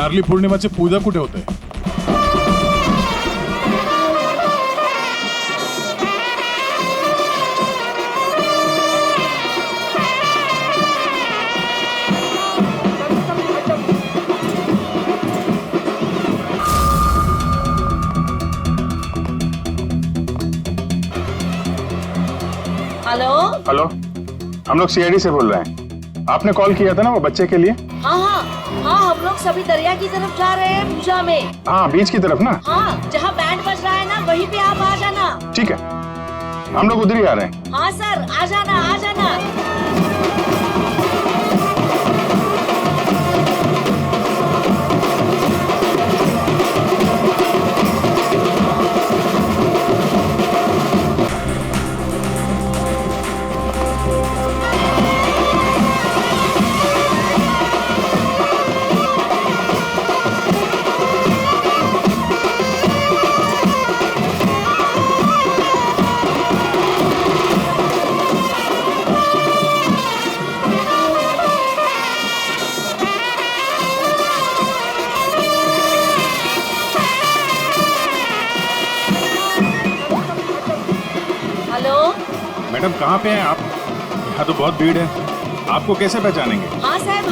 नारळी पौर्णिमाची पूजा कुठे होते? Hello hello, हम लोग सीआईडी से बोल रहे हैं। आपने कॉल किया था ना वो बच्चे के लिए? हाँ हाँ हाँ, हम लोग सभी दरिया की तरफ जा रहे हैं पूजा में। हाँ, बीच की तरफ ना? हाँ, जहाँ बैंड बज रहा है ना वहीं पे आप आ जाना। ठीक है, हम लोग उधर ही आ रहे हैं। हाँ सर, आ जाना आ जाना। मैडम कहाँ पे हैं आप? यहाँ तो बहुत भीड़ है, आपको कैसे पहचानेंगे? हाँ साहब,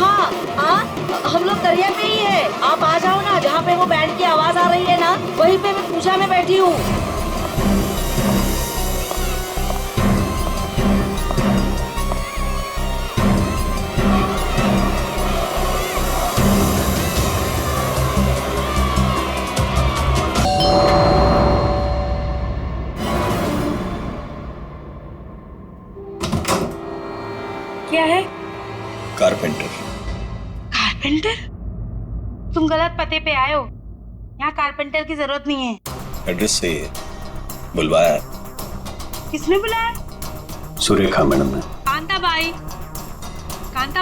हाँ, हम लोग दरिया पे ही है। आप आ जाओ ना, जहाँ पे वो बैंड की आवाज आ रही है ना वहीं पे मैं पूजा में बैठी हूँ। क्या है? कारपेंटर। कारपेंटर? तुम गलत पते पे आए हो। यहाँ कारपेंटर की जरूरत नहीं है। एड्रेस से बुलवाया। किसने बुलाया? सुरेखा मैडम ने। कांता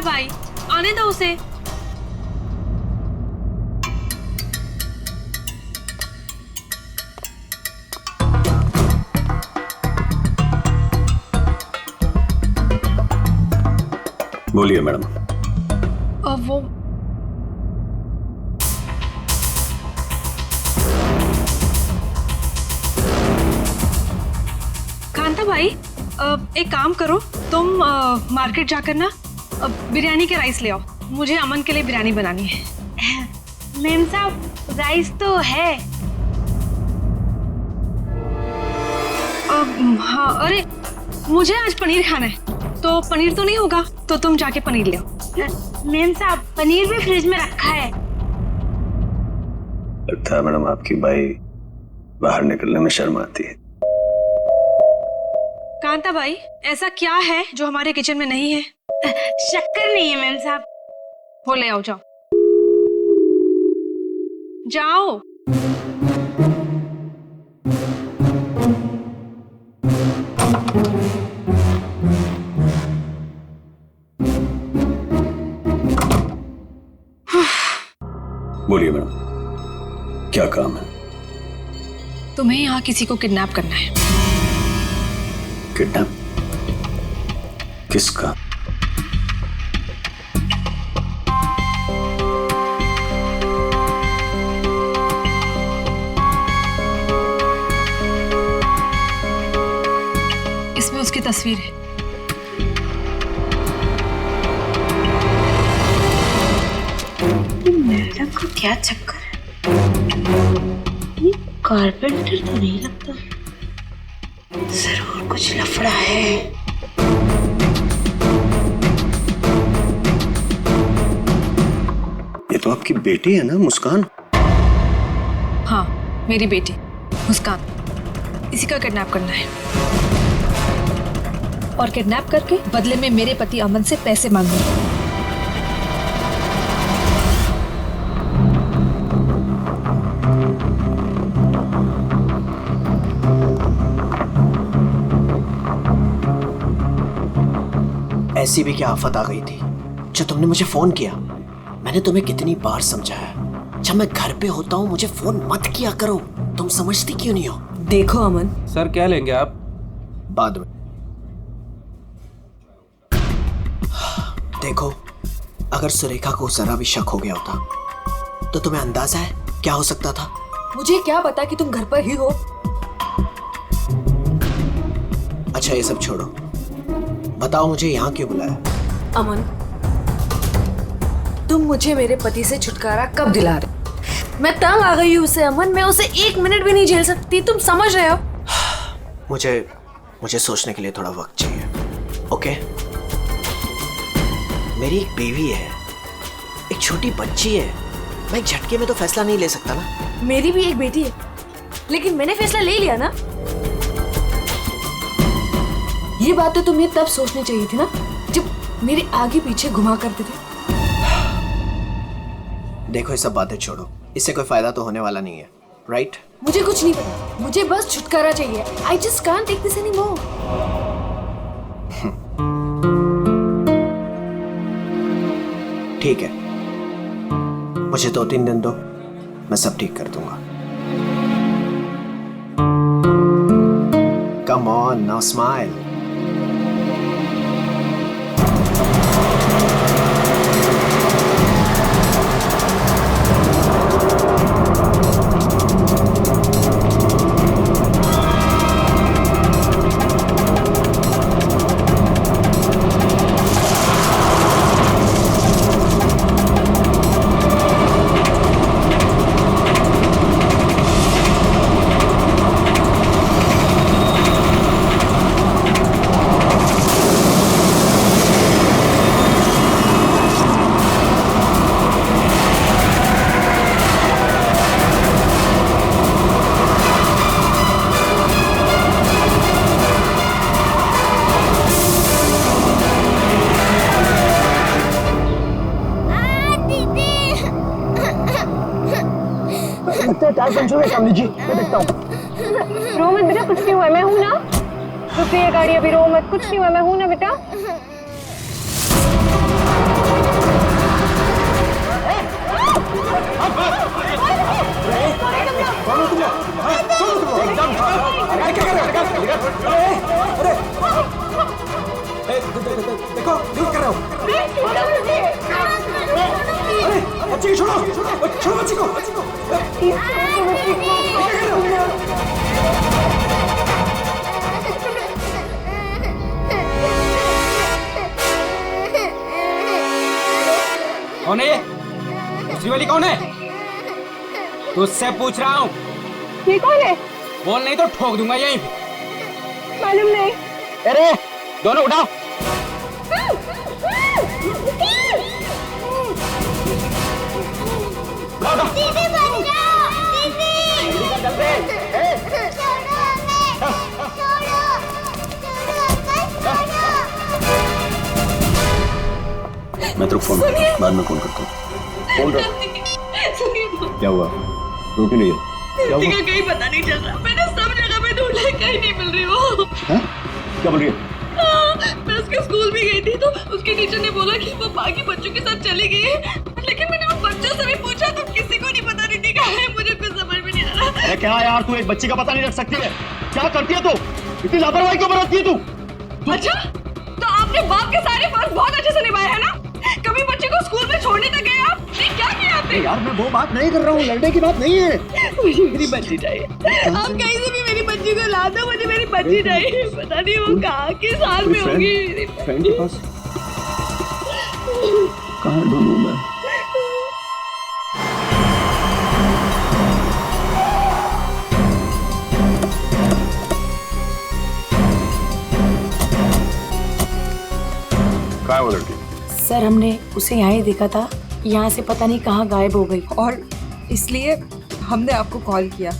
भाई, आने दो उसे। बोलिए मैडम। वो कांता भाई, एक काम करो, तुम मार्केट जाकर ना बिरयानी के राइस ले आओ। मुझे अमन के लिए बिरयानी बनानी है। मैम साहब, राइस तो है। हाँ, अरे मुझे आज पनीर खाना है, तो पनीर तो नहीं होगा, तो तुम जाके पनीर ले आओ। मैम साहब, पनीर भी फ्रिज में रखा है। लगता है मैडम आपकी बाई बाहर निकलने में शर्म आती है। कांता भाई, ऐसा क्या है जो हमारे किचन में नहीं है? शक्कर नहीं है मैम साहब। वो ले आओ, जाओ जाओ। बोलिए मैडम, क्या काम है? तुम्हें यहाँ किसी को किडनैप करना है। किडनैप? किसका? इसमें उसकी तस्वीर है। मैडम का क्या चक्कर है? ये कारपेंटर तो नहीं लगता, जरूर कुछ लफड़ा है। ये तो आपकी बेटी है ना, मुस्कान? हाँ, मेरी बेटी मुस्कान। इसी का किडनैप करना है और किडनैप करके बदले में मेरे पति अमन से पैसे मांगूंगी। ऐसी भी क्या आफत आ गई थी जो तुमने मुझे फोन किया? मैंने तुम्हें कितनी बार समझाया, जब मैं घर पे होता हूँ मुझे फोन मत किया करो। तुम समझती क्यों नहीं हो? देखो अमन, सर क्या लेंगे आप? बाद में। देखो, अगर सुरेखा को जरा भी शक हो गया होता तो तुम्हें अंदाजा है क्या हो सकता था? मुझे क्या पता कि तुम घर पर ही हो। अच्छा ये सब छोड़ो, बताओ मुझे यहाँ क्यों बुलाया? अमन, तुम मुझे मेरे पति से छुटकारा कब दिला रहे? मैं तंग आ गई हूँ उसे अमन, मैं उसे 1 मिनट भी नहीं झेल सकती, तुम समझ रहे हो? मुझे सोचने के लिए थोड़ा वक्त चाहिए। ओके, मेरी एक बेबी है, एक छोटी बच्ची है, मैं एक झटके में तो फैसला नहीं ले सकता ना। मेरी भी एक बेटी है, लेकिन मैंने फैसला ले लिया ना। ये बात तो तुम्हें तब सोचनी चाहिए थी ना, जब मेरे आगे पीछे घुमा करते थे। देखो ये सब बातें छोड़ो, इससे कोई फायदा तो होने वाला नहीं है, राइट? मुझे कुछ नहीं पता, मुझे बस छुटकारा चाहिए। I just can't take this anymore. ठीक है, मुझे 2-3 दिन दो, मैं सब ठीक कर दूंगा। Come on, now smile. रो मत बेटा, कुछ नहीं हुआ, मैं हूं ना। रुकिए गाड़ी, अभी रो मत, कुछ नहीं हुआ, मैं हूं ना बेटा। देखो क्या कर रहे हो? बच्ची को छोड़ो, छोड़ो बच्ची को। कौन है ये? दूसरी वाली कौन है? तुझसे पूछ रहा हूँ। ये कौन है? बोल नहीं तो ठोक दूंगा यहीं पे। मालूम नहीं। अरे दोनों उठाओ। दीदी बचाओ, दीदी छोड़ो हमें, छोड़ो मैं तो फोन बाद में फोन करता हूँ। फोन रख। क्या हुआ? रो क्यों नहीं है? क्या हुआ? कहीं पता नहीं चल रहा, मैंने सब जगह पे ढूंढा, कहीं नहीं मिल रही वो। क्या बोल रही है? मैं उसके स्कूल भी गई थी तो उसके टीचर ने बोला कि वो बाकी बच्चों के साथ चली गई है, लेकिन मैंने उन बच्चों से भी पूछा तो किसी को नहीं पता नहीं कहाँ है। मुझे कुछ समझ में नहीं आ रहा। अरे क्या यार, तू एक बच्ची का पता नहीं रख सकती है? क्या करती है तू? इतनी लापरवाही क्यों बरतती है तू? अच्छा, तो आपने बाप के सारे फर्ज बहुत अच्छे से निभाए है ना? कभी बच्चे को स्कूल में छोड़ने तक गए आप? नहीं, क्या किया आपने? यार मैं वो बात नहीं कर रहा हूँ, लड़ने की बात नहीं है। मुझे मेरी बच्ची चाहिए, आप कहीं से भी मेरी बच्ची को ला दो, मुझे मेरी बच्ची चाहिए। पता नहीं वो कहाँ किस हाल में होगी। फ्रेंड के पास कहाँ ढूंढूं मैं? कहाँ है वो लड़की? सर हमने उसे यहाँ ही देखा था, यहाँ से पता नहीं कहाँ गायब हो गई, और इसलिए हमने आपको कॉल किया।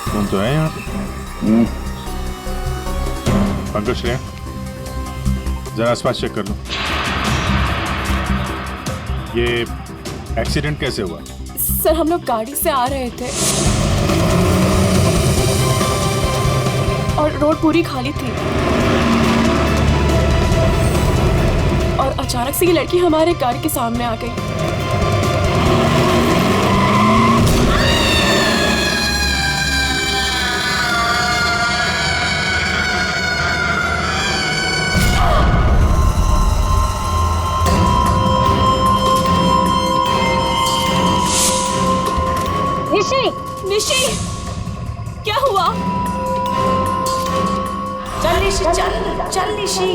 तुम तो है यहाँ पे। पंकज श्रेया, जरा आसपास चेक कर लो। ये एक्सीडेंट कैसे हुआ? सर हम लोग गाड़ी से आ रहे थे और रोड पूरी खाली थी और अचानक से ये लड़की हमारे गाड़ी के सामने आ गई। निशी निशी क्या हुआ? चल निशी, चल निशी,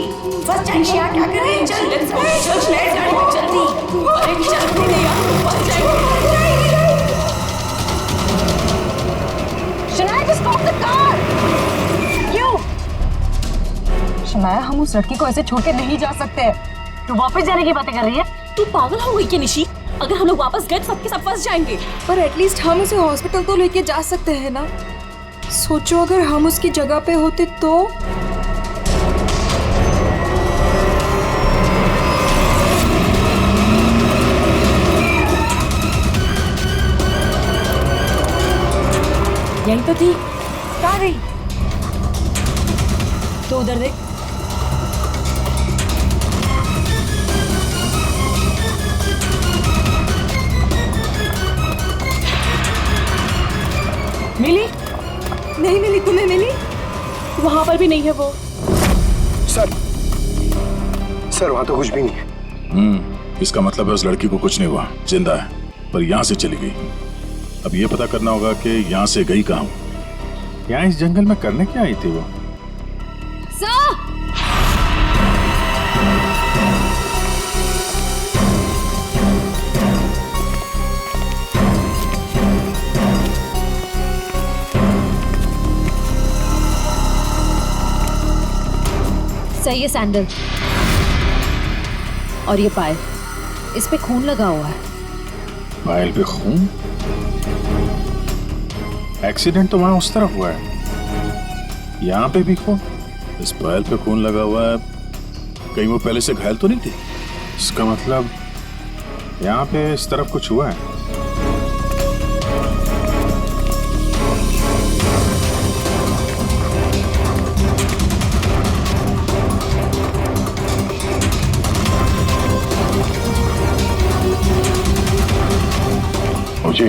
फंस जाएंगे यार, क्या करें? चल लेट्स गो, चल लेट्स गो, जल्दी। अरे जल्दी नहीं यार, फंस जाएंगे। Shanaya just stop the car। क्यों? शनाया हम उस लड़की को ऐसे छोड़ के नहीं जा सकते। तू वापस जाने की बातें कर रही है? तू पागल हो गई क्या निशी? अगर हम लोग वापस गए तो सबके सब फंस जाएंगे। पर एटलीस्ट हम उसे हॉस्पिटल तो लेके जा सकते हैं ना। सोचो अगर हम उसकी जगह पे होते तो। यही तो थी। कहाँ गई? तो उधर देख। मिली? नहीं मिली। तुम्हें मिली? वहां पर भी नहीं है वो। सर वहां तो कुछ भी नहीं है। इसका मतलब है उस लड़की को कुछ नहीं हुआ, जिंदा है, पर यहाँ से चली गई। अब ये पता करना होगा कि यहाँ से गई कहाँ। यहाँ इस जंगल में करने क्या आई थी वो? सही है सैंडल और ये पायल, इस पे खून लगा हुआ है। पायल पे खून? एक्सीडेंट तो वहां उस तरफ हुआ है, यहाँ पे भी खून? इस पायल पे खून लगा हुआ है, कहीं वो पहले से घायल तो नहीं थी? इसका मतलब यहाँ पे इस तरफ कुछ हुआ है। जी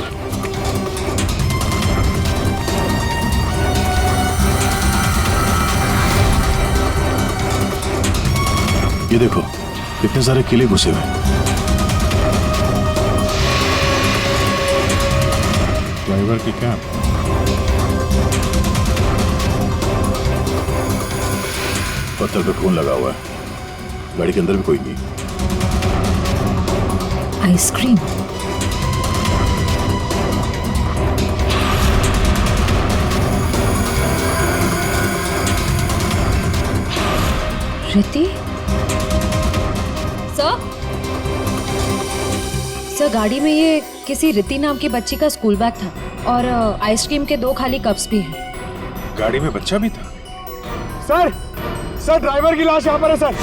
ये देखो कितने सारे किले घुसे हुए। ड्राइवर की कैब। पत्थर पे खून लगा हुआ है, गाड़ी के अंदर भी कोई नहीं। आइसक्रीम। रिति? सर गाड़ी में ये किसी रिति नाम की बच्ची का स्कूल बैग था और आइसक्रीम के 2 खाली कप्स भी हैं। गाड़ी में बच्चा भी था? सर ड्राइवर की लाश यहाँ पर है सर।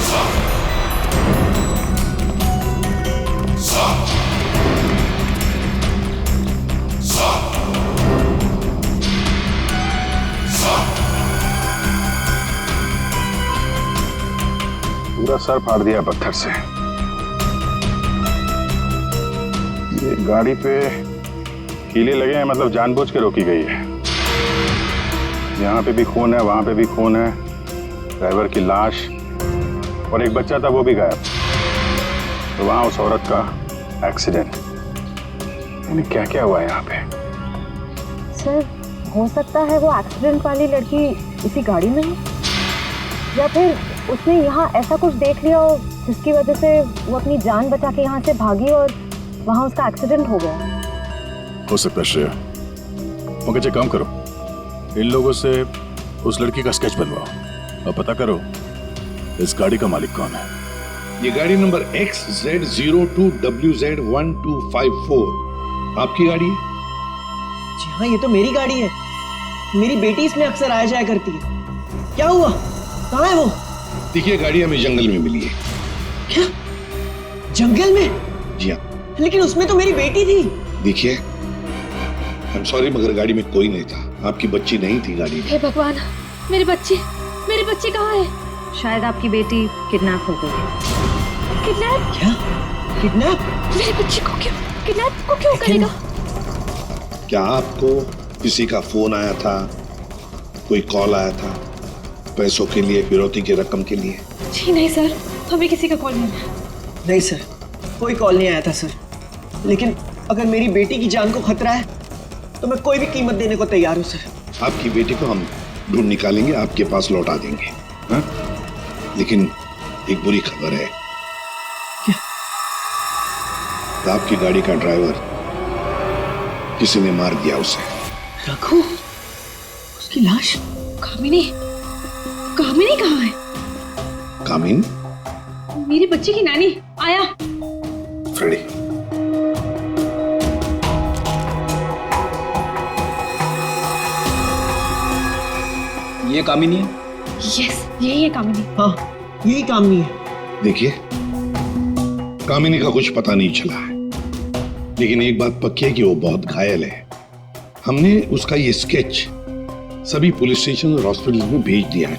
पूरा सर फाड़ दिया पत्थर से। ये गाड़ी पे कीले लगे हैं, मतलब जानबूझ के रोकी गई है। यहाँ पे भी खून है, वहां पे भी खून है, ड्राइवर की लाश और एक बच्चा था वो भी गायब। तो वहां उस औरत का एक्सीडेंट। यानी क्या क्या हुआ है यहाँ पे? सर हो सकता है वो एक्सीडेंट वाली लड़की इसी गाड़ी में है, या फिर उसने यहाँ ऐसा कुछ देख लिया हो जिसकी वजह से वो अपनी जान बचा के यहाँ से भागी और वहाँ उसका एक्सीडेंट हो गया। हो सकता है श्रेया। मगर एक काम करो, इन लोगों से उस लड़की का स्केच बनवाओ और पता करो इस गाड़ी का मालिक कौन है। ये गाड़ी नंबर XZ02WZ1254 आपकी गाड़ी है? जी हाँ, ये तो मेरी गाड़ी है। मेरी बेटी इसमें अक्सर आया जाया करती है। क्या हुआ? कहाँ है वो? देखिए गाड़ी हमें जंगल में मिली है। क्या? जंगल में? जी हाँ। लेकिन उसमें तो मेरी बेटी थी। देखिए आई एम सॉरी मगर गाड़ी में कोई नहीं था, आपकी बच्ची नहीं थी गाड़ी में। हे भगवान, मेरी बच्ची कहाँ है? शायद आपकी बेटी किडनैप हो गई। किडनैप? क्या? किडनैप? मेरी बच्ची को क्यों करेगा? क्या आपको किसी का फोन आया था, कोई कॉल आया था पैसों के लिए, फिरौती की रकम के लिए? जी नहीं सर, हमें किसी का कॉल नहीं आया। नहीं सर, कोई कॉल नहीं आया था सर। लेकिन अगर मेरी बेटी की जान को खतरा है तो मैं कोई भी कीमत देने को तैयार हूँ सर। आपकी बेटी को हम ढूंढ निकालेंगे, आपके पास लौटा देंगे। हाँ? लेकिन एक बुरी खबर है। क्या? आपकी गाड़ी का ड्राइवर किसी ने मार दिया उसे। रघु, उसकी लाश। कामिनी, कामिनी कहाँ है? कामिन? मेरी बच्ची की नानी। आया। फ्रेडी। ये कामिनी है? यस, यही है कामिनी। हाँ, यही कामिनी है। देखिए, कामिनी का कुछ पता नहीं चला है, लेकिन एक बात पक्की है कि वो बहुत घायल है। हमने उसका ये स्केच सभी पुलिस स्टेशन और हॉस्पिटल में भेज दिया है,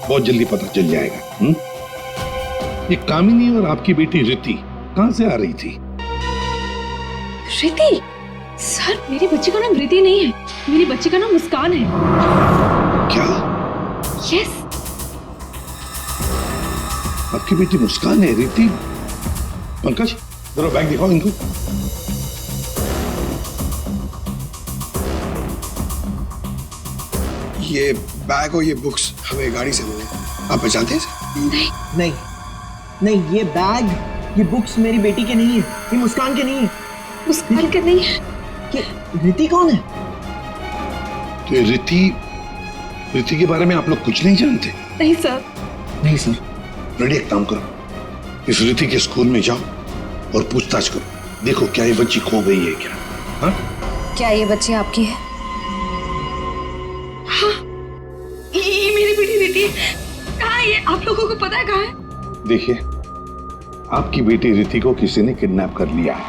बहुत जल्दी पता चल जाएगा। ये कामिनी और आपकी बेटी रिति कहां से आ रही थी? रिति? सर, मेरी बच्ची का नाम रिति नहीं है, मेरी बच्ची का नाम मुस्कान है। क्या? यस। आपकी बेटी मुस्कान है? रिति? पंकज, जरा बैग दिखाओ इनको। ये बैग और ये बुक्स हमें गाड़ी से मिले। आप पहचानते हैं? नहीं नहीं नहीं, ये बैग, ये बुक्स मेरी बेटी के नहीं है, ये मुस्कान के नहीं है। मुस्कान के नहीं है? ये रिति कौन है? तो ये रिति के बारे में आप लोग कुछ नहीं जानते? नहीं सर। नहीं सर। रेडी, एक काम करो, इस रिति के स्कूल में जाओ और पूछताछ करो, देखो क्या ये बच्ची खो गई है क्या? हाँ? क्या ये बच्ची आपकी है? हाँ, ये मेरी बेटी रिति। कहाँ है ये? आप लोगों को पता है कहाँ है? देखिए, आपकी बेटी रिति को किसी ने किडनैप कर लिया है।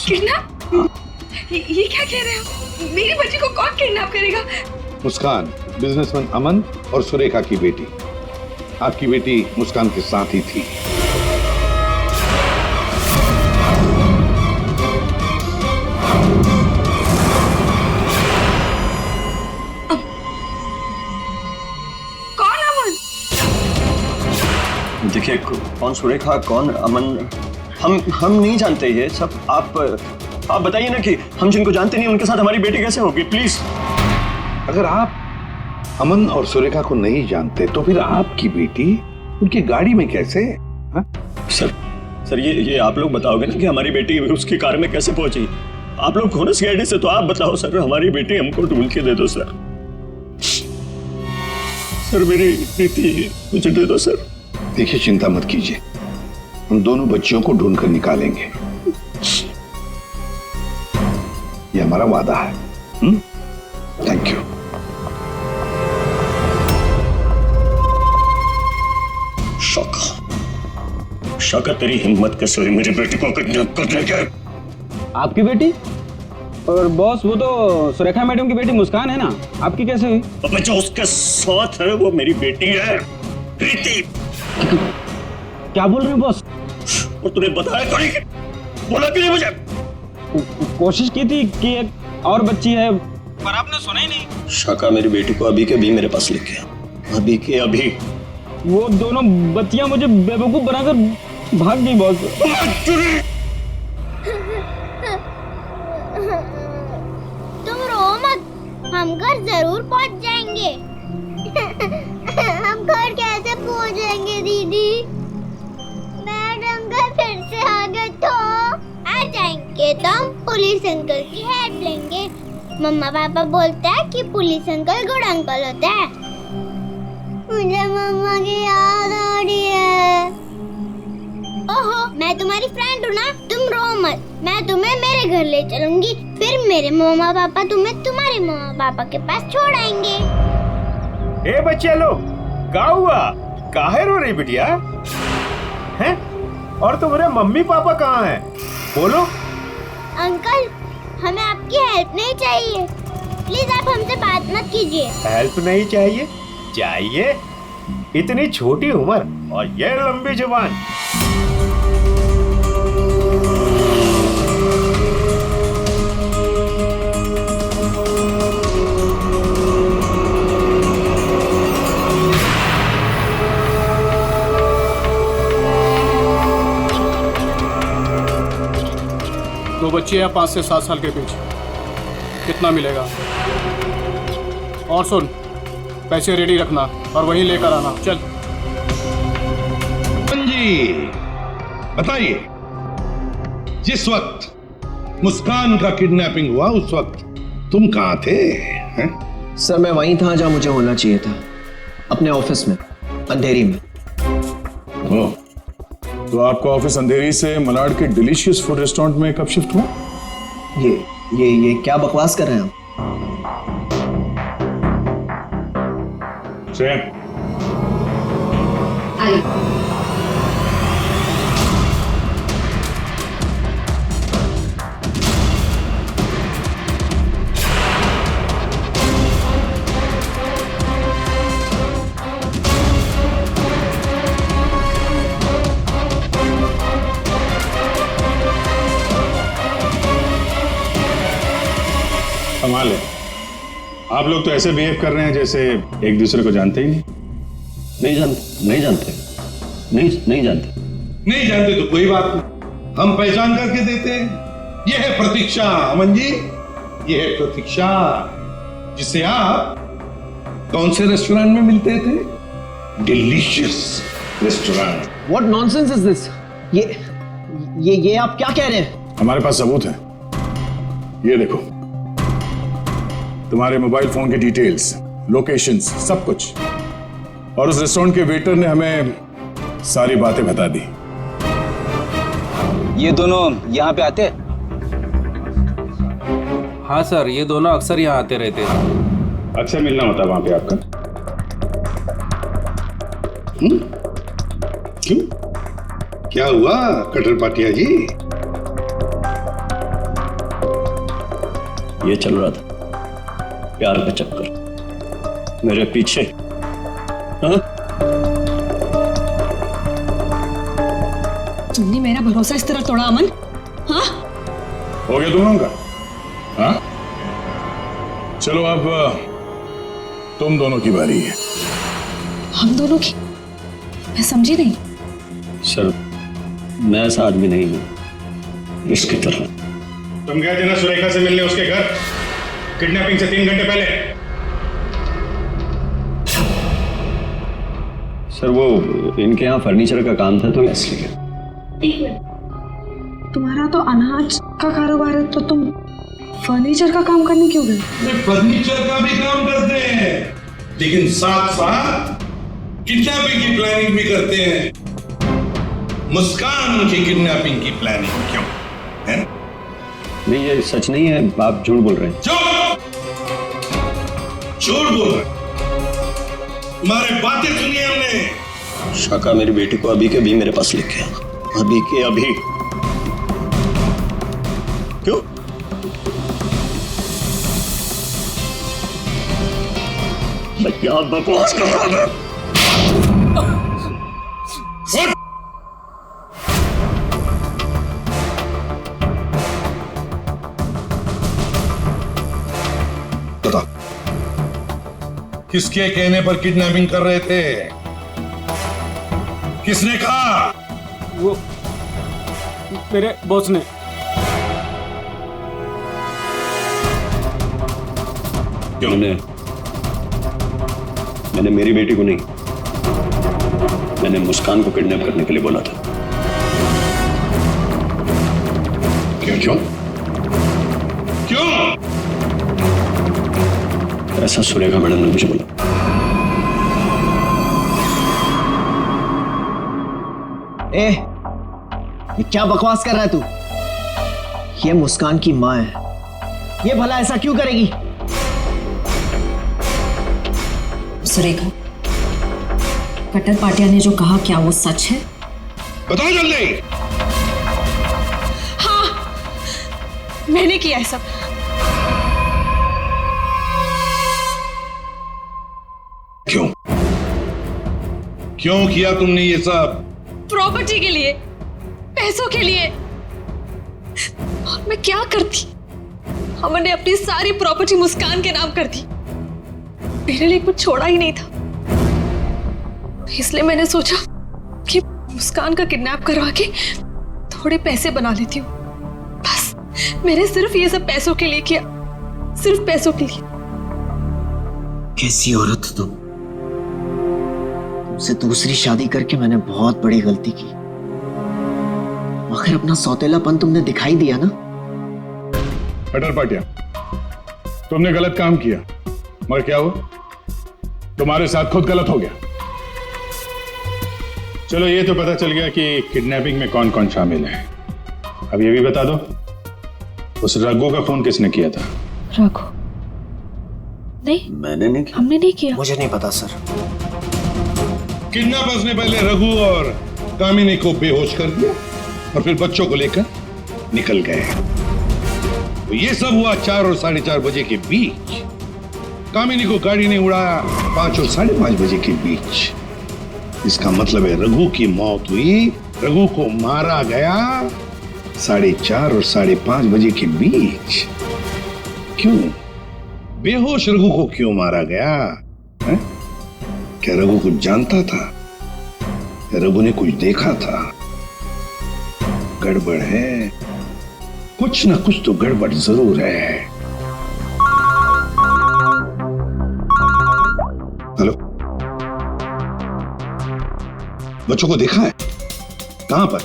किडनैप? ये क्या कह रहे हो? मेरी बच्ची को कौन किडनैप करेगा? मुस्कान, बिजनेसमैन अमन और सुरेखा की बेटी। आपकी बेटी मुस्कान के साथ ही थी। कौन अमन? देखिए, कौन सुरेखा, कौन अमन, हम नहीं जानते ये सब। आप बताइए ना कि हम जिनको जानते नहीं उनके साथ हमारी बेटी कैसे होगी, प्लीज। अगर आप अमन और सुरेखा को नहीं जानते तो फिर आपकी बेटी उनकी गाड़ी में कैसे? हा? सर ये आप लोग बताओगे ना कि हमारी बेटी उसकी कार में कैसे पहुंची? आप लोग हो ना सीआईडी से, तो आप बताओ सर, हमारी बेटी हमको ढूंढ के दे दो सर। सर मेरी बेटी मुझे दे दो सर। देखिए, चिंता मत कीजिए, हम दोनों बच्चियों को ढूंढ कर निकालेंगे, ये हमारा वादा है। Thank you. शौका, तेरी हिम्मत कैसे हुई मेरी बेटी को किडनैप करने के? आपकी बेटी? और बॉस, वो तो सुरेखा मैडम की बेटी मुस्कान है ना, आपकी कैसे हुई? अब जो उसके साथ है वो मेरी बेटी है, रिति। क्या बोल रहे हो बॉस? और तूने बताया थोड़ी, बोला क्यों नहीं मुझे? कोशिश की थी कि एक और बच्ची है, पर आपने सुना ही नहीं। शाका मेरी बेटी को अभी के अभी मेरे पास लेके आ, अभी के अभी। वो दोनों बच्चियां मुझे बेवकूफ बनाकर भाग गई बॉस। तुम रो मत, हम घर जरूर पहुंच जाएंगे। हम घर कैसे पहुंचेंगे दीदी? मैडम घर फिर से आ गए तो आ जाएंगे तो हम पुलिस अंकल की हेल्प लेंगे। मम्मा पापा बोलते हैं कि पुलिस अंकल गुड अंकल होता है। मुझे मम्मा की याद आ रही है। ओहो, मैं तुम्हारी फ्रेंड हूँ ना, तुम रो मत, मैं तुम्हें मेरे घर ले चलूंगी, फिर मेरे मम्मा पापा तुम्हें तुम्हारे मम्मा पापा के पास छोड़ आएंगे। ए बच्चे लोग, क्या हुआ? काहे रो रही बिटिया? हैं? और तुम्हारे मम्मी पापा कहाँ हैं? बोलो। अंकल, हमें आपकी हेल्प नहीं चाहिए, प्लीज आप हमसे बात मत कीजिए। हेल्प नहीं चाहिए? चाहिए? इतनी छोटी उम्र और ये लंबी जुबान। 2 बच्चे हैं 5 से 7 साल के बीच। कितना मिलेगा? और सुन, पैसे रेडी रखना और वहीं लेकर आना। चल। जी बताइए, जिस वक्त मुस्कान का किडनैपिंग हुआ उस वक्त तुम कहाँ थे? हैं? सर मैं वहीं था जहाँ मुझे होना चाहिए था, अपने ऑफिस में, अंधेरी में। ओह, तो आपका ऑफिस अंधेरी से मलाड के डिलीशियस फूड रेस्टोरेंट में कब शिफ्ट हुआ? ये क्या बकवास कर रहे हैं आप? कमाल है, आप लोग तो ऐसे बिहेव कर रहे हैं जैसे एक दूसरे को जानते ही नहीं। नहीं जानते। नहीं जानते तो कोई बात नहीं, हम पहचान करके देते हैं। यह है प्रतीक्षा अमन जी, यह है प्रतीक्षा जिसे आप कौन से रेस्टोरेंट में मिलते थे? Delicious restaurant. What nonsense is this? ये आप क्या कह रहे हैं? हमारे पास सबूत है, ये देखो, तुम्हारे मोबाइल फोन के डिटेल्स, लोकेशंस, सब कुछ। और उस रेस्टोरेंट के वेटर ने हमें सारी बातें बता दी। ये दोनों यहाँ पे आते? हाँ सर, ये दोनों अक्सर यहाँ आते रहते हैं। अक्सर मिलना होता है वहां पे आपका? क्यों, क्या हुआ कटर पाटिया जी? ये चल रहा था प्यार का चक्कर मेरे पीछे। हाँ? तुमने मेरा भरोसा इस तरह तोड़ा अमन? हाँ? हो गया दोनों का? हाँ? चलो अब तुम दोनों की बारी है। हम दोनों की? मैं समझी नहीं। सर मैं ऐसा आदमी नहीं हूं इसकी तरह। तुम गए थे ना सुरेखा से मिलने उसके घर किडनैपिंग से 3 घंटे पहले? सर वो इनके यहाँ फर्नीचर का काम था तो इसलिए। एक मिनट, तुम्हारा तो अनाज का कारोबार है तो तुम फर्नीचर का काम करने क्यों गए? फर्नीचर का भी काम करते हैं, लेकिन साथ साथ किडनैपिंग की प्लानिंग भी करते हैं। मुस्कान की किडनैपिंग की प्लानिंग क्यों है? नहीं ये सच नहीं है, आप झूठ बोल रहे हैं। झूठ बोल रहे हैं, तुम्हारे बातें सुनी हमने। शाका मेरी बेटी को अभी के अभी मेरे पास लेके आ, अभी के अभी। क्यों? मैं क्या बकवास कर रहा था? बता, किसके कहने पर किडनैपिंग कर रहे थे? किसने कहा? वो मेरे बॉस ने। क्यों? मैंने मेरी बेटी को नहीं, मैंने मुस्कान को किडनैप करने के लिए बोला था। क्यों? ऐसा सुरेखा मैडम ने मुझे बोला। ये क्या बकवास कर रहा है तू? ये मुस्कान की माँ है, ये भला ऐसा क्यों करेगी? सुरेखा, कटर पाटिया ने जो कहा क्या वो सच है? बताओ जल्दी। हाँ, मैंने किया है सब। क्यों किया तुमने ये सब? प्रॉपर्टी के लिए, पैसों के लिए। और मैं क्या करती? हमने अपनी सारी प्रॉपर्टी मुस्कान के नाम कर दी। मेरे लिए कुछ छोड़ा ही नहीं था, इसलिए मैंने सोचा कि मुस्कान का किडनैप करवा के थोड़े पैसे बना लेती हूँ, बस मैंने सिर्फ ये सब पैसों के लिए किया, सिर्फ पैसों के लिए। कैसी औरत तुम? तुमसे दूसरी शादी करके मैंने बहुत बड़ी गलती की। आखिर अपना सौतेलापन तुमने दिखाई दिया ना। अटल पाटिया, तुमने गलत काम किया, मगर क्या हुआ? तुम्हारे साथ खुद गलत हो गया। चलो ये तो पता चल गया कि किडनैपिंग में कौन कौन शामिल है। अब ये भी बता दो, उस रघु का फोन किसने किया था? रघु? नहीं, मैंने नहीं किया। हमने नहीं किया। मुझे नहीं पता सर। किडनैपर्स ने पहले रघु और कामिनी को बेहोश कर दिया और फिर बच्चों को लेकर निकल गए। तो ये सब हुआ 4 और 4:30 बजे के बीच। कामिनी को गाड़ी ने उड़ाया 5 और 5:30 बजे के बीच। इसका मतलब है रघु की मौत हुई, रघु को मारा गया 4:30 और 5:30 बजे के बीच। क्यों? बेहोश रघु को क्यों मारा गया है? क्या रघु कुछ जानता था? क्या रघु ने कुछ देखा था? गड़बड़ है, कुछ ना कुछ तो गड़बड़ जरूर है। हेलो, बच्चों को देखा है? कहां पर?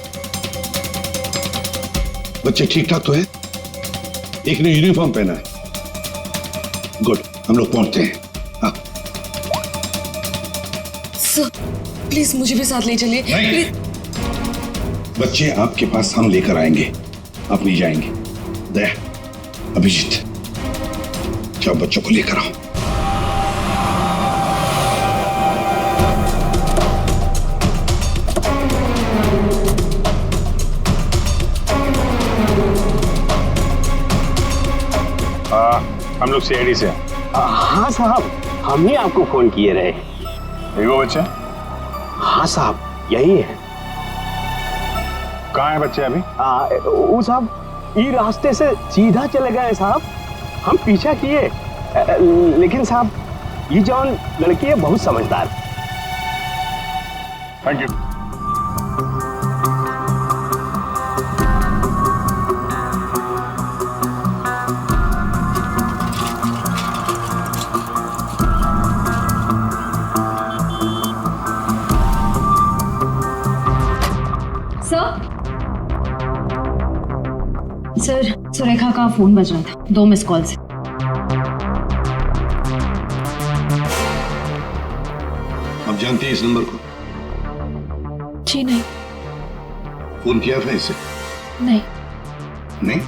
बच्चे ठीक ठाक तो है? एक ने यूनिफॉर्म पहना है। गुड, हम लोग पहुंचते हैं। हाँ। सर, प्लीज मुझे भी साथ ले चलिए। प्लीज। बच्चे आपके पास हम लेकर आएंगे, आप नहीं जाएंगे। दया, अभिजीत, जाओ बच्चों को लेकर आओ। हम लोग सीआईडी से हैं। हाँ साहब, हम ही आपको फोन किए रहे। वो बच्चा? हाँ साहब, यही है। कहाँ है बच्चे अभी? वो साहब ये रास्ते से सीधा चले गए साहब। हम पीछा किए, लेकिन साहब ये जौन लड़की है बहुत समझदार। Thank you. सर, सुरेखा का फोन बज रहा था 2 मिस कॉल से। आप जानते हैं इस नंबर को? जी नहीं। फोन किया था इसे? नहीं। नहीं?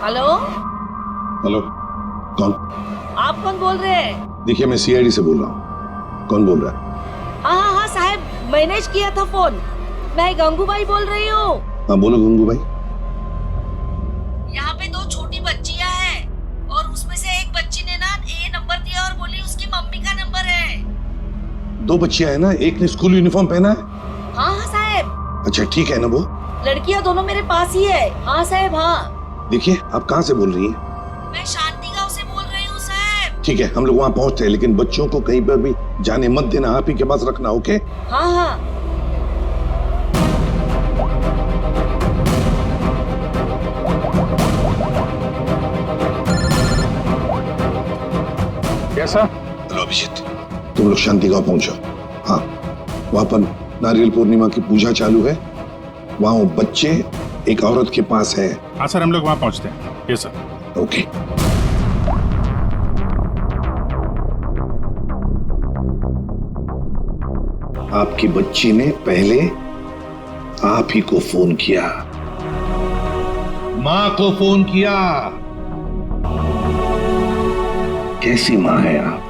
हेलो? हेलो, कौन? आप कौन बोल रहे हैं? देखिए, मैं सीआईडी से बोल रहा हूँ। कौन बोल रहा है? हाँ साहब, मैंने किया था फोन। मैं गंगूबाई बोल रही हूँ। हाँ बोलो गंगूबाई। यहाँ पे 2 छोटी बच्चियाँ हैं और उसमें से एक बच्ची ने ना ये नंबर दिया और बोली उसकी मम्मी का नंबर है। 2 बच्चियां हैं ना, एक ने स्कूल यूनिफॉर्म पहना है। हाँ साहब। अच्छा ठीक है ना वो? लड़कियाँ दोनों मेरे पास ही है। हाँ साहब। हाँ देखिए, आप कहाँ से बोल रही हैं? मैं शांति गांव से बोल रही हूँ साहब। ठीक है, हम लोग वहाँ पहुँचते हैं, लेकिन बच्चों को कहीं पर भी जाने मत देना, आप ही के पास रखना। ओके? हाँ। कैसा? हेलो अभिजीत, तुम लोग शांति गांव पहुंचो। हाँ, वहाँ पर नारियल पूर्णिमा की पूजा चालू है। वहाँ वो बच्चे एक औरत के पास है। हाँ सर, हम लोग वहाँ पहुँचते हैं। Yes sir. ओके। आपकी बच्ची ने पहले आप ही को फोन किया, मां को फोन किया। कैसी मां है आप?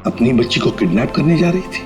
अपनी बच्ची को किडनैप करने जा रही थी?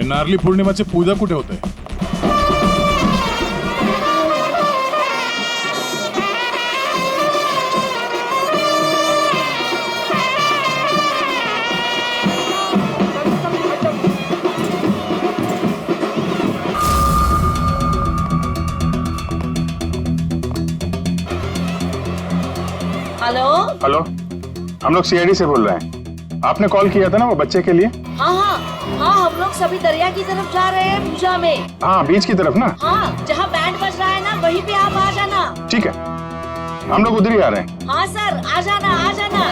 नारली पौर्णिमाचे पूजा कुठे होते? हेलो हेलो, हम लोग सीआईडी से बोल रहे हैं। आपने कॉल किया था ना वो बच्चे के लिए? हाँ हाँ हाँ, हम लोग सभी दरिया की तरफ जा रहे हैं पूजा में। हाँ, बीच की तरफ ना? हाँ, जहाँ बैंड बज रहा है ना वहीं पे आप आ जाना। ठीक है, हम लोग उधर ही आ रहे हैं। हाँ सर, आ जाना आ जाना।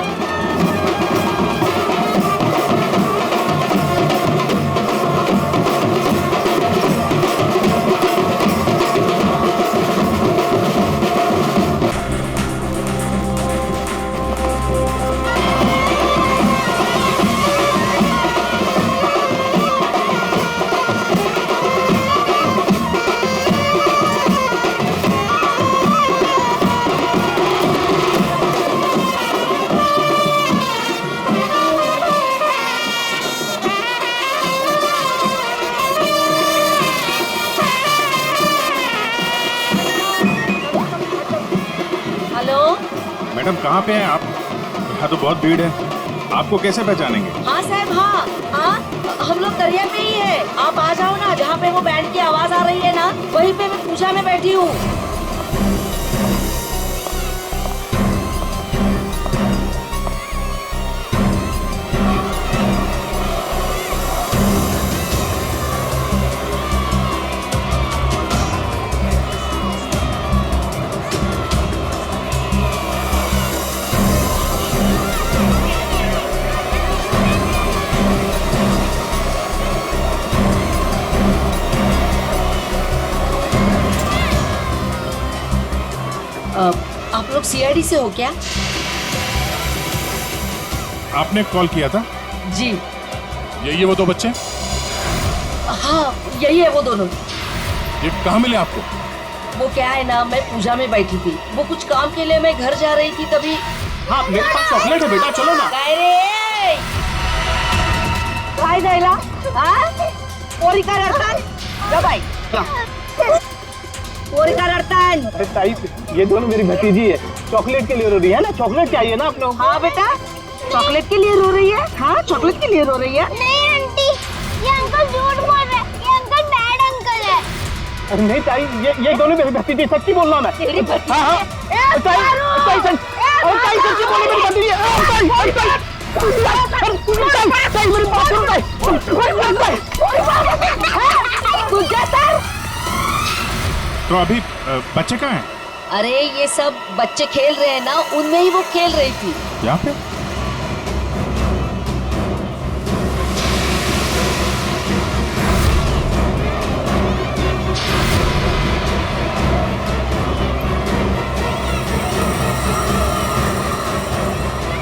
मैडम कहाँ पे हैं आप? यहाँ तो बहुत भीड़ है, आपको कैसे पहचानेंगे? हाँ साहब, हाँ हाँ, हम लोग दरिया पे ही है। आप आ जाओ ना, जहाँ पे वो बैंड की आवाज आ रही है ना, वहीं पे मैं पूजा में बैठी हूँ। आप लोग सीआईडी से हो क्या? आपने कॉल किया था? जी। यही है वो दो बच्चे? हाँ, यही है वो दोनों। ये कहाँ मिले आपको? वो क्या है ना, मैं पूजा में बैठी थी, वो कुछ काम के लिए मैं घर जा रही थी तभी। हाँ, मेरे पास चॉकलेट है बेटा, चलो ना। काय जायला? हाँ? पोरी का रडताय? जा बाई। पोरी का रडताय? अरे ताई, ये दोनों मेरी भतीजी है, चॉकलेट के लिए रो रही है ना। चॉकलेट चाहिए ना आप लोग? हाँ बेटा, चॉकलेट के लिए रो रही है। हाँ, चॉकलेट के लिए रो रही है। नहीं आंटी, ये अंकल झूठ बोल रहे हैं, ये अंकल बैड अंकल है। अरे नहीं ताई, ये दोनों मेरी भतीजी, सच्ची बोल रहा मैं। तेरी भतीजी? हाँ हाँ। ताई सच्ची बोलो, मेरी भतीजी है। ताई मेरी बात सुनो ताई। तो अभी बच्चे कहाँ हैं? अरे ये सब बच्चे खेल रहे हैं ना, उनमें ही वो खेल रही थी। यहाँ पे?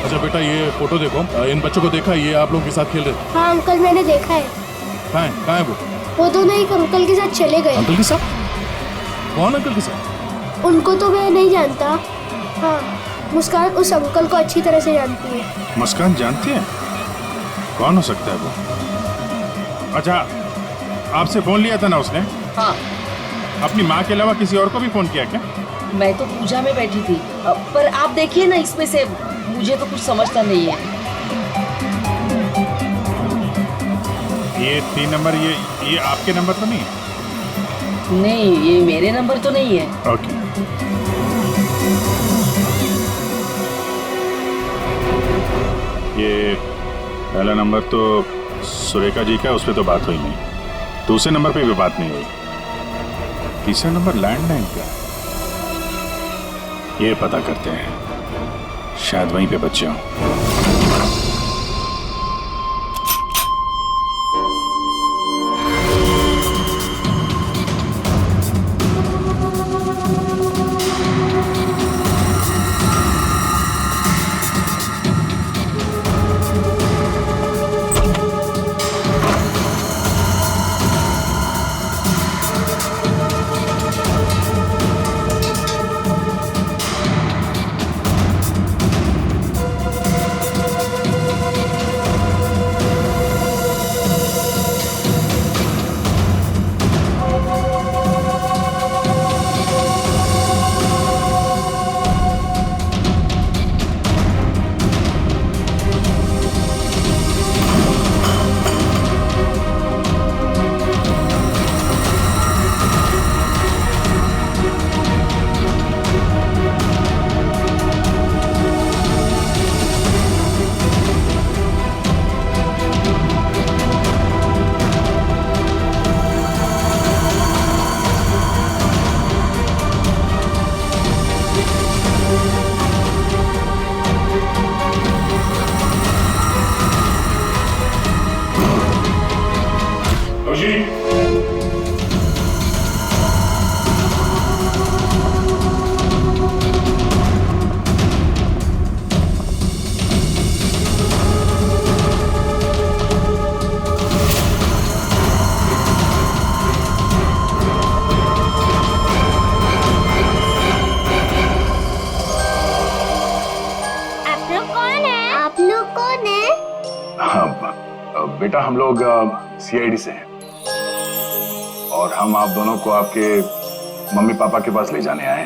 अच्छा बेटा, ये फोटो देखो, इन बच्चों को देखा, ये आप लोगों के साथ खेल रहे थे? हाँ अंकल, मैंने देखा है। कहाँ है वो दोनों एक अंकल के साथ चले गए। अंकल के साथ? कौन अंकल के साथ? उनको तो मैं नहीं जानता। हाँ, मुस्कान उस अंकल को अच्छी तरह से जानती है। मुस्कान जानती है? कौन हो सकता है वो? अच्छा, आपसे फोन लिया था ना उसने? हाँ। अपनी माँ के अलावा किसी और को भी फोन किया क्या? मैं तो पूजा में बैठी थी, पर आप देखिए ना, इसमें से मुझे तो कुछ समझता नहीं है। ये 3 नंबर, ये आपके नंबर तो नहीं है? नहीं, ये मेरे नंबर तो नहीं है। ओके। ये पहला नंबर तो सुरेखा जी का, उस पर तो बात हुई नहीं। दूसरे नंबर पे भी बात नहीं हुई। तीसरा नंबर लैंडलाइन का, ये पता करते हैं, शायद वहीं पे बच्चे हों। खुशी बेटा हम लोग सीआईडी से हैं और हम आप दोनों को आपके मम्मी पापा के पास ले जाने आए।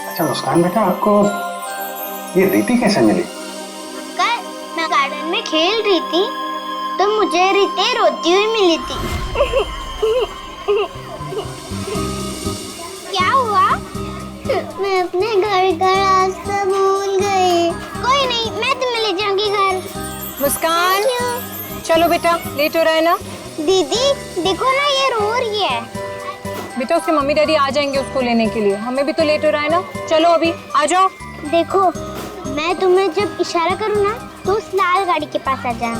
अच्छा मुस्कान बेटा, आपको ये रीति कैसे मिली? कल मैं गार्डन में खेल रही थी तो मुझे रीति रोती हुई मिली थी। क्या हुआ? मैं अपने घर का रास्ता भूल गई। कोई नहीं, मैं तुम्हें ले जाऊंगी घर। मुस्कान, चलो बेटा, लेट हो रहा है ना? दीदी देखो ना, ये रो रही है। बेटा उसके मम्मी डैडी आ जाएंगे उसको लेने के लिए, हमें भी तो लेट हो रहा है ना। चलो अभी आ जाओ। देखो मैं तुम्हें जब इशारा करूँ ना तो उस लाल गाड़ी के पास आ जा।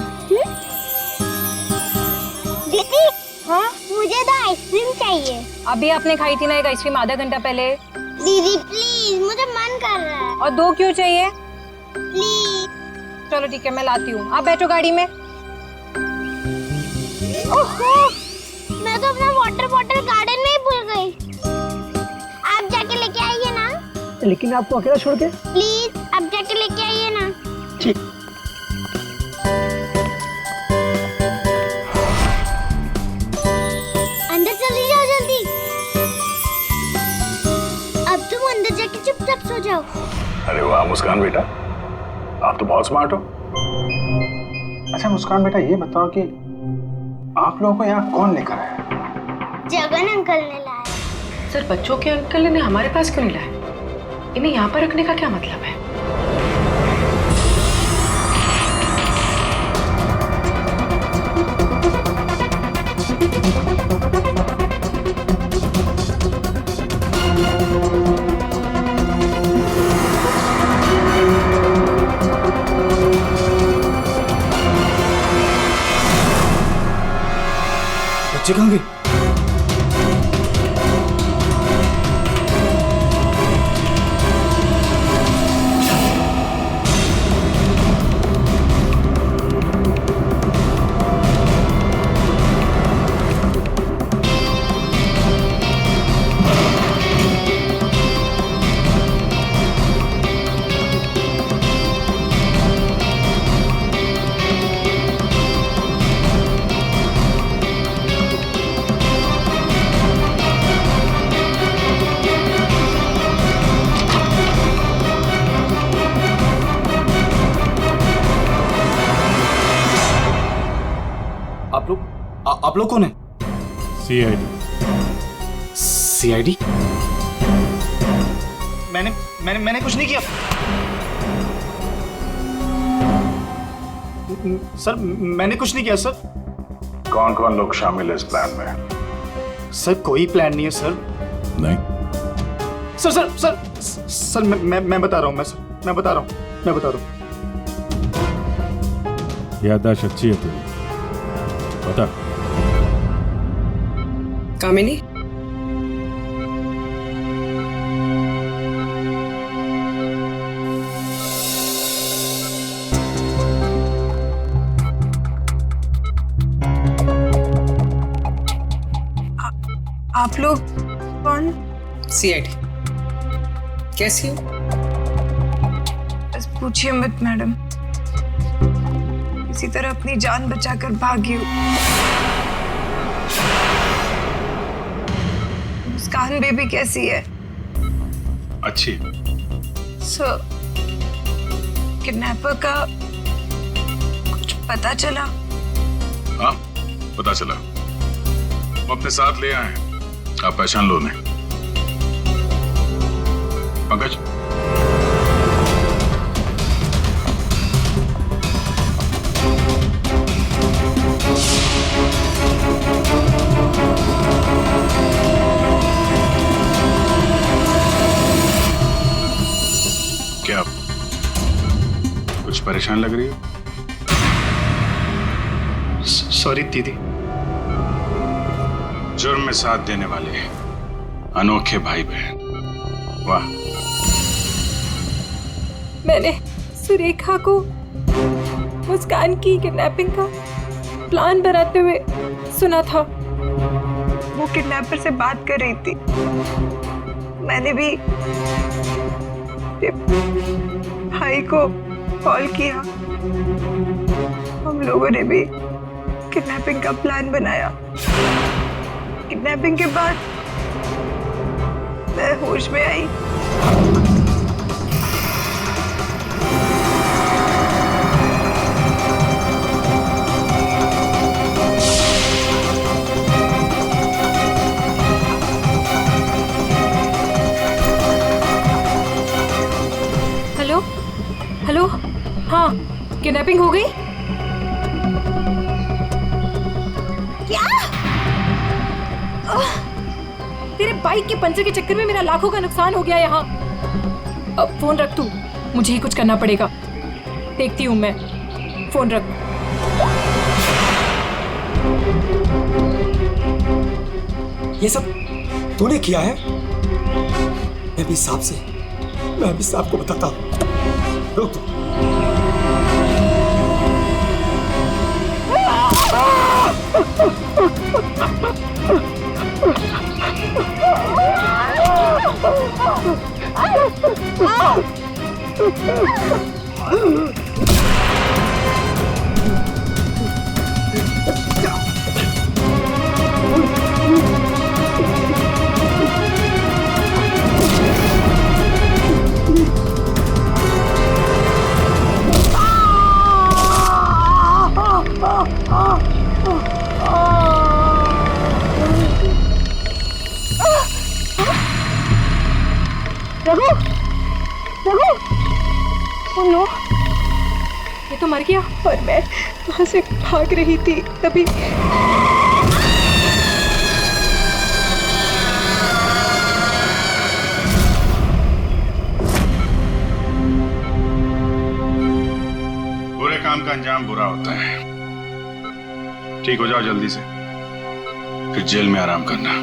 दीदी हाँ मुझे तो आइसक्रीम चाहिए। अभी आपने खाई थी ना एक आइसक्रीम आधा घंटा पहले। दीदी प्लीज, मुझे मन कर रहा है। और 2 क्यों चाहिए? प्लीज। चलो ठीक है, मैं लाती हूँ, आप बैठो गाड़ी में। ओहो, मैं तो अपना वाटर बॉटल गार्डन में ही भूल गई। आप जाके लेके आइए ना। लेकिन आपको अकेला छोड़ के? प्लीज आप जाके लेके आइए ना। ठीक। अंदर चली जाओ जल्दी। अब तुम अंदर जाके चुपचाप सो जाओ। अरे वाह मुस्कान बेटा, आप तो बहुत स्मार्ट हो। अच्छा मुस्कान बेटा, ये बताओ कि आप लोगों को यहाँ कौन लेकर आया? जगन अंकल ने लाया। सर बच्चों के अंकल ने हमारे पास क्यों नहीं लाया? इन्हें यहाँ पर रखने का क्या मतलब है? बच्चे कहाँ गए? आप लोग कौन है? सीआईडी? मैंने कुछ नहीं किया सर, मैंने कुछ नहीं किया सर। कौन कौन लोग शामिल है इस प्लान में? सर कोई प्लान नहीं है सर। नहीं सर सर सर सर मैं बता रहा हूँ, मैं बता रहा हूँ। याददाश्त अच्छी है तेरी, बता। कामिनी, आप लोग कौन? सीआईडी। कैसी हो? बस पूछिए मत मैडम, इसी तरह अपनी जान बचाकर भागी हूँ। मुस्कान बेबी कैसी है? अच्छी। सर, किडनैपर का कुछ पता चला? हाँ पता चला, वो अपने साथ ले आए हैं, आप पहचान लो उन्हें। पंकज, क्या कुछ परेशान लग रही हो? सॉरी दीदी। जुर्म में साथ देने वाले अनोखे भाई बहन, वाह। मैंने सुरेखा को मुस्कान की किडनैपिंग का प्लान बनाते हुए सुना था। वो किडनैपर से बात कर रही थी। मैंने भी भाई को कॉल किया। हम लोगों ने भी किडनैपिंग का प्लान बनाया। किडनैपिंग के बाद मैं होश में आई। हेलो हेलो, हाँ किडनैपिंग हो गई? क्या? तेरे बाइक के पंचर के चक्कर में मेरा लाखों का नुकसान हो गया यहाँ। अब फोन रख तू, मुझे ही कुछ करना पड़ेगा। देखती हूँ मैं, फोन रख। ये सब तूने किया है? मैं भी साहब को बताता हूँ। रुक तू। रघु, रघु, ओह नो, ये तो मर गया। और मैं वहां से भाग रही थी तभी। बुरे काम का अंजाम बुरा होता है। ठीक हो जाओ जल्दी से, फिर जेल में आराम करना।